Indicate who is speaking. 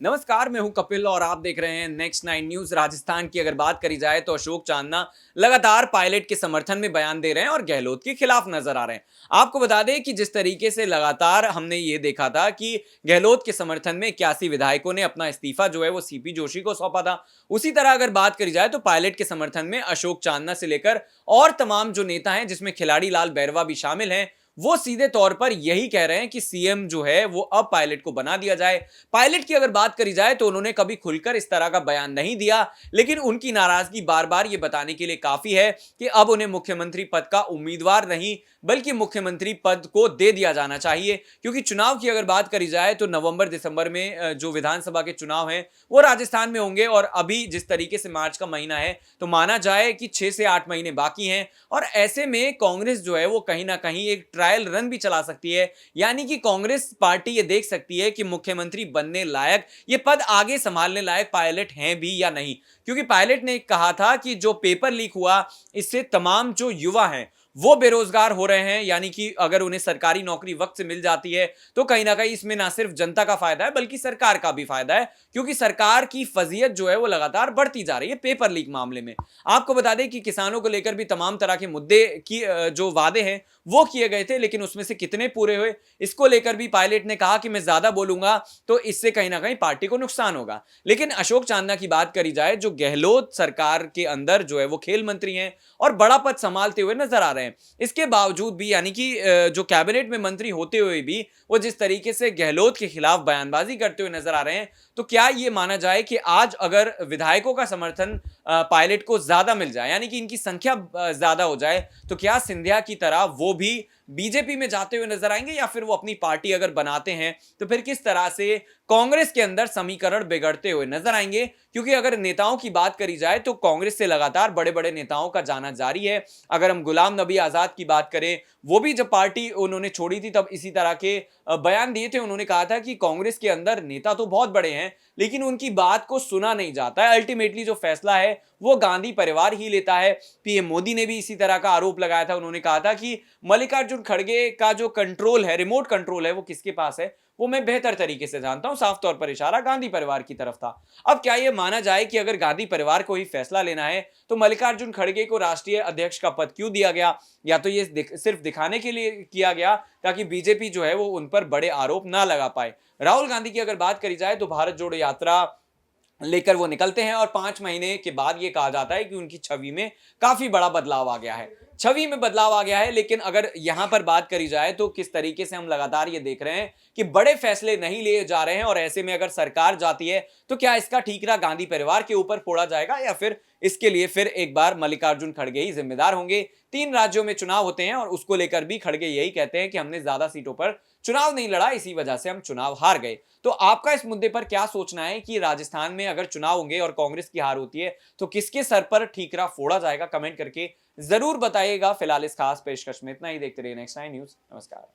Speaker 1: नमस्कार, मैं हूं कपिल और आप देख रहे हैं नेक्स्ट 9 न्यूज। राजस्थान की अगर बात करी जाए तो अशोक चांदना लगातार पायलट के समर्थन में बयान दे रहे हैं और गहलोत के खिलाफ नजर आ रहे हैं। आपको बता दें कि जिस तरीके से लगातार हमने ये देखा था कि गहलोत के समर्थन में 81 विधायकों ने अपना इस्तीफा जो है वो सीपी जोशी को सौंपा था, उसी तरह अगर बात करी जाए तो पायलट के समर्थन में अशोक चांदना से लेकर और तमाम जो नेता हैं, जिसमें खिलाड़ी लाल बैरवा भी शामिल हैं, वो सीधे तौर पर यही कह रहे हैं कि सीएम जो है वो अब पायलट को बना दिया जाए। पायलट की अगर बात करी जाए तो उन्होंने कभी खुलकर इस तरह का बयान नहीं दिया, लेकिन उनकी नाराजगी बार बार ये बताने के लिए काफी है कि अब उन्हें मुख्यमंत्री पद का उम्मीदवार नहीं बल्कि मुख्यमंत्री पद को दे दिया जाना चाहिए। क्योंकि चुनाव की अगर बात करी जाए तो नवंबर दिसंबर में जो विधानसभा के चुनाव हैं वो राजस्थान में होंगे और अभी जिस तरीके से मार्च का महीना है तो माना जाए कि 6 से 8 महीने बाकी हैं और ऐसे में कांग्रेस जो है वो कहीं ना कहीं एक ट्रायल रन भी चला सकती है। यानी कि कांग्रेस पार्टी ये देख सकती है कि मुख्यमंत्री बनने लायक, ये पद आगे संभालने लायक पायलट हैं भी या नहीं। क्योंकि पायलट ने कहा था कि जो पेपर लीक हुआ इससे तमाम जो युवा हैं वो बेरोजगार हो रहे हैं, यानी कि अगर उन्हें सरकारी नौकरी वक्त से मिल जाती है तो कहीं ना कहीं इसमें ना सिर्फ जनता का फायदा है बल्कि सरकार का भी फायदा है, क्योंकि सरकार की फजीयत जो है वो लगातार बढ़ती जा रही है पेपर लीक मामले में। आपको बता दें कि किसानों को लेकर भी तमाम तरह के मुद्दे की जो वादे हैं वो किए गए थे, लेकिन उसमें से कितने पूरे हुए इसको लेकर भी पायलट ने कहा कि मैं ज्यादा बोलूंगा तो इससे कहीं ना कहीं पार्टी को नुकसान होगा। लेकिन अशोक चांदना की बात करी जाए, जो गहलोत सरकार के अंदर जो है वो खेल मंत्री हैं और बड़ा पद संभालते हुए नजर आ रहे हैं, इसके बावजूद भी यानी कि जो कैबिनेट में मंत्री होते हुए भी वो जिस तरीके से गहलोत के खिलाफ बयानबाजी करते हुए नजर आ रहे हैं, तो क्या ये माना जाए कि आज अगर विधायकों का समर्थन पायलट को ज्यादा मिल जाए, यानी कि इनकी संख्या ज्यादा हो जाए, तो क्या सिंधिया की तरह वो भी बीजेपी में जाते हुए नजर आएंगे, या फिर वो अपनी पार्टी अगर बनाते हैं तो फिर किस तरह से कांग्रेस के अंदर समीकरण बिगड़ते हुए नजर आएंगे। क्योंकि अगर नेताओं की बात करी जाए तो कांग्रेस से लगातार बड़े बड़े नेताओं का जाना जारी है। अगर हम गुलाम नबी आजाद की बात करें, वो भी जब पार्टी उन्होंने छोड़ी थी तब इसी तरह के बयान दिए थे। उन्होंने कहा था कि कांग्रेस के अंदर नेता तो बहुत बड़े हैं लेकिन उनकी बात को सुना नहीं जाता है, अल्टीमेटली जो फैसला है वो गांधी परिवार ही लेता है। पीएम मोदी ने भी इसी तरह का आरोप लगाया था। उन्होंने कहा था कि मल्लिकार्जुन खड़गे का जो कंट्रोल है, रिमोट कंट्रोल है, वो किसके पास है वो मैं बेहतर तरीके से जानता हूं। साफ तौर पर इशारा गांधी परिवार की तरफ था। अब क्या यह माना जाए कि अगर गांधी परिवार को ही फैसला लेना है तो मल्लिकार्जुन खड़गे को राष्ट्रीय अध्यक्ष का पद क्यों दिया गया? या तो ये सिर्फ दिखाने के लिए किया गया ताकि बीजेपी जो है वो उन पर बड़े आरोप ना लगा पाए। राहुल गांधी की अगर बात करी जाए तो भारत जोड़ो यात्रा लेकर वो निकलते हैं और 5 महीने के बाद ये कहा जाता है कि उनकी छवि में काफी बड़ा बदलाव आ गया है। छवि में बदलाव आ गया है, लेकिन अगर यहां पर बात करी जाए तो किस तरीके से हम लगातार ये देख रहे हैं कि बड़े फैसले नहीं लिए जा रहे हैं और ऐसे में अगर सरकार जाती है तो क्या इसका ठीकरा गांधी परिवार के ऊपर फोड़ा जाएगा या फिर इसके लिए फिर एक बार मल्लिकार्जुन खड़गे ही जिम्मेदार होंगे? 3 राज्यों में चुनाव होते हैं और उसको लेकर भी खड़गे यही कहते हैं कि हमने ज्यादा सीटों पर चुनाव नहीं लड़ा, इसी वजह से हम चुनाव हार गए। तो आपका इस मुद्दे पर क्या सोचना है कि राजस्थान में अगर चुनाव होंगे और कांग्रेस की हार होती है तो किसके सर पर ठीकरा फोड़ा जाएगा? कमेंट करके जरूर बताइएगा। फिलहाल इस खास पेशकश में इतना ही। देखते रहिए नेक्स्ट 9 न्यूज। नमस्कार।